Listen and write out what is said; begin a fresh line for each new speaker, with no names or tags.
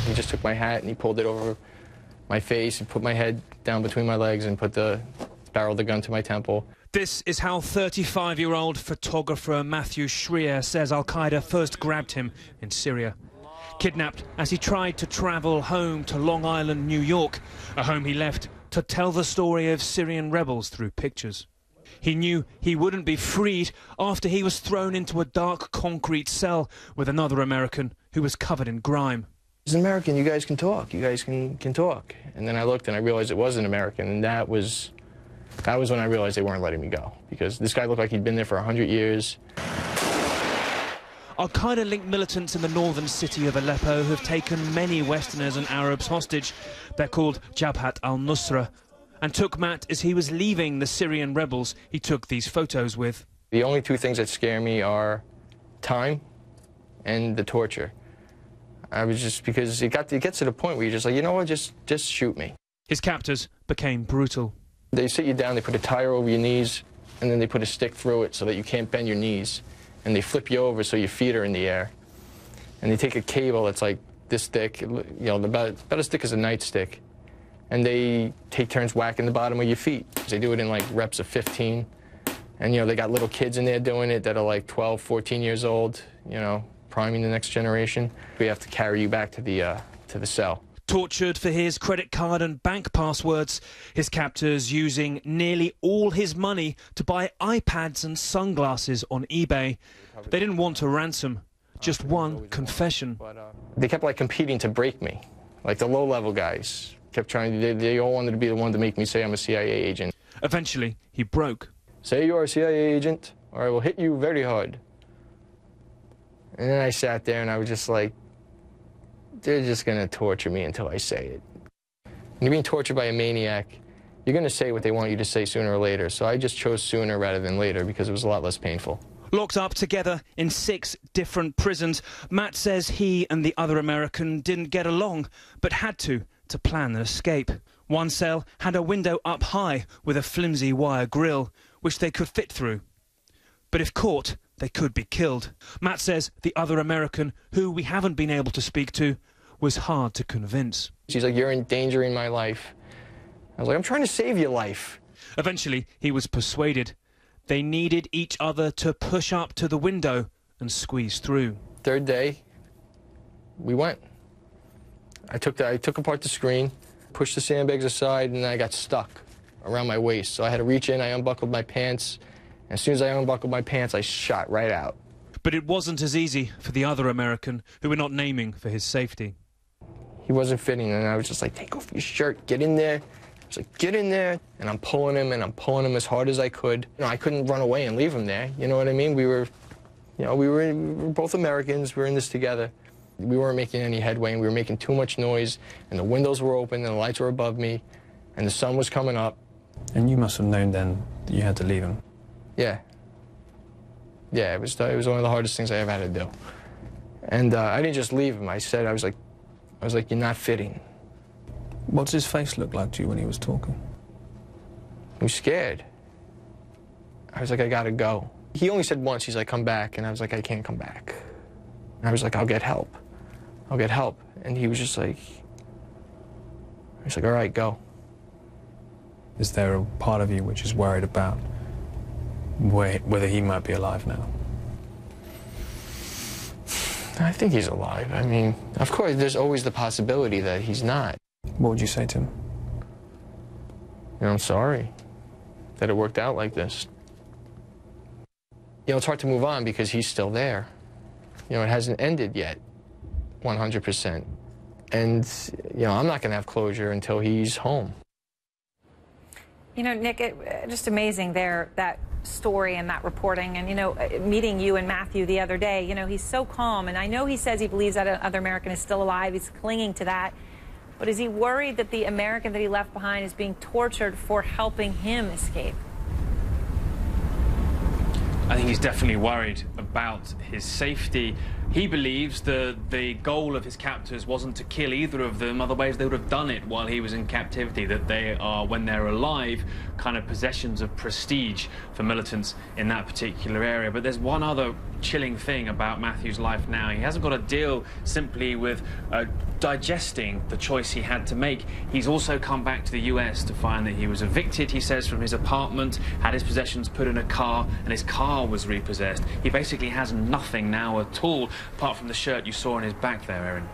He just took my hat and he pulled it over my face and put my head down between my legs and put the barrel of the gun to my temple.
This is how 35-year-old photographer Matthew Shrier says Al-Qaeda first grabbed him in Syria. Kidnapped as he tried to travel home to Long Island, New York, a home he left to tell the story of Syrian rebels through pictures. He knew he wouldn't be freed after he was thrown into a dark concrete cell with another American who was covered in grime.
He's an American, you guys can talk, you guys can talk. And then I looked and I realized it was an American, and that was when I realized they weren't letting me go, because this guy looked like he'd been there for 100 years.
Al-Qaeda-linked militants in the northern city of Aleppo have taken many Westerners and Arabs hostage. They're called Jabhat al-Nusra, and took Matt as he was leaving the Syrian rebels he took these photos with.
The only two things that scare me are time and the torture. I was just, because it gets to the point where you're just like, you know what, just shoot me.
His captors became brutal.
They sit you down, they put a tire over your knees, and then they put a stick through it so that you can't bend your knees. And they flip you over so your feet are in the air. And they take a cable that's like this thick, you know, about as thick as a nightstick, and they take turns whacking the bottom of your feet. They do it in like reps of 15. And, you know, they got little kids in there doing it that are like 12, 14 years old, you know, priming the next generation. We have to carry you back to the cell.
Tortured for his credit card and bank passwords, his captors using nearly all his money to buy iPads and sunglasses on eBay. They didn't want a ransom, just one confession.
They kept like competing to break me. Like the low-level guys kept trying, they all wanted to be the one to make me say I'm a CIA agent.
Eventually, he broke.
Say you are a CIA agent, or I will hit you very hard. And then I sat there and I was just like, they're just going to torture me until I say it. When you're being tortured by a maniac, you're going to say what they want you to say sooner or later. So I just chose sooner rather than later because it was a lot less painful.
Locked up together in 6 different prisons, Matt says he and the other American didn't get along, but had to plan an escape. One cell had a window up high with a flimsy wire grill, which they could fit through. But if caught, they could be killed. Matt says the other American, who we haven't been able to speak to, was hard to convince.
She's like, you're endangering my life. I was like, I'm trying to save your life.
Eventually, he was persuaded. They needed each other to push up to the window and squeeze through.
Third day, we went. I took apart the screen, pushed the sandbags aside, and I got stuck around my waist. So I had to reach in, I unbuckled my pants. And as soon as I unbuckled my pants, I shot right out.
But it wasn't as easy for the other American, who we're not naming for his safety.
He wasn't fitting, and I was just like, take off your shirt, get in there. I was like, get in there, and I'm pulling him as hard as I could. You know, I couldn't run away and leave him there, you know what I mean? We were both Americans, we were in this together. We weren't making any headway, and we were making too much noise, and the windows were open, and the lights were above me, and the sun was coming up.
And you must have known then that you had to leave him.
Yeah. Yeah, it was one of the hardest things I ever had to do. And I didn't just leave him. I was like, you're not fitting.
What's his face look like to you when he was talking?
He was scared. I was like, I gotta go. He only said once, he's like, come back. And I was like, I can't come back. And I was like, I'll get help. I'll get help. And he was just like, all right, go.
Is there a part of you which is worried about whether he might be alive now?
I think he's alive. I mean, of course, there's always the possibility that he's not.
What would you say to him?
You know, I'm sorry that it worked out like this. You know, it's hard to move on because he's still there. You know, it hasn't ended yet, 100%. And, you know, I'm not going to have closure until he's home.
You know, Nick, just amazing there, that story and that reporting. And, you know, meeting you and Matthew the other day, you know, he's so calm. And I know he says he believes that another American is still alive. He's clinging to that. But is he worried that the American that he left behind is being tortured for helping him escape?
I think he's definitely worried about his safety. He believes that the goal of his captors wasn't to kill either of them, otherwise they would have done it while he was in captivity, that they are, when they're alive, kind of possessions of prestige for militants in that particular area. But there's one other chilling thing about Matthew's life now. He hasn't got to deal simply with digesting the choice he had to make. He's also come back to the US to find that he was evicted, he says, from his apartment, had his possessions put in a car, and his car was repossessed. He basically has nothing now at all, apart from the shirt you saw on his back there, Erin.